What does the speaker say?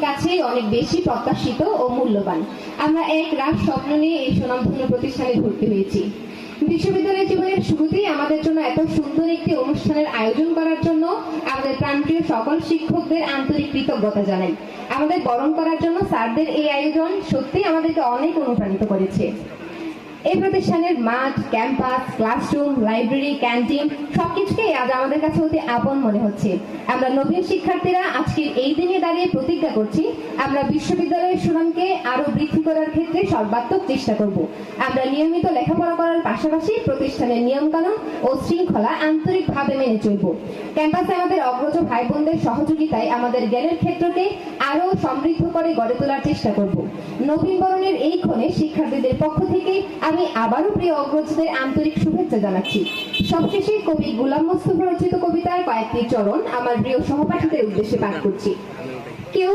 কাছে অনেক বেশি প্রত্যাশিত ও মূল্যবান। আমরা এক রাত স্বপ্ন নিয়ে এই সুনামধন্য প্রতিষ্ঠানে ভর্তি হয়েছি। বিশ্ববিদ্যালয় জীবনের শুরুতেই আমাদের জন্য এত সুন্দর একটি অনুষ্ঠানের আয়োজন করার জন্য আমাদের প্রাণপ্রিয় সকল শিক্ষকদের আন্তরিক কৃতজ্ঞতা জানাই। আমাদের বরণ করার জন্য স্যারদের এই আয়োজন সত্যিই আমাদেরকে অনেক অনুপ্রাণিত করেছে। এই প্রতিষ্ঠানের মাঠ, ক্যাম্পাস, ক্লাসরুম, লাইব্রেরি, ক্যান্টিন সবকিছুকেই আজ আমাদের কাছে অতি আপন মনে হচ্ছে। আমরা নবীন শিক্ষার্থীরা আজকের এই দিনে দাঁড়িয়ে প্রতিজ্ঞা করছি, আমরা বিশ্ববিদ্যালয়ের সুনামকে আরো বৃদ্ধি করার ক্ষেত্রে সর্বাত্মক চেষ্টা করব। আমরা নিয়মিত লেখাপড়া করার পাশাপাশি প্রতিষ্ঠানের নিয়মকানুন ও শৃঙ্খলা আন্তরিকভাবে মেনে চলব। ক্যাম্পাসে আমাদের অগ্রজ ভাই বোনদের সহযোগিতায় আমাদের জ্ঞানের ক্ষেত্রকে আরো সমৃদ্ধ করে গড়ে তোলার চেষ্টা করব। নবীন বরণের এই ক্ষণে শিক্ষার্থীদের পক্ষ থেকে আমি আবারও প্রিয় অগ্রজদের আন্তরিক শুভেচ্ছা জানাচ্ছি। সবশেষে কবি গোলাম মোস্তফা রচিত কবিতার কয়েকটি চরণ আমার প্রিয় সহপাঠীদের উদ্দেশ্যে পাঠ করছি। কেউ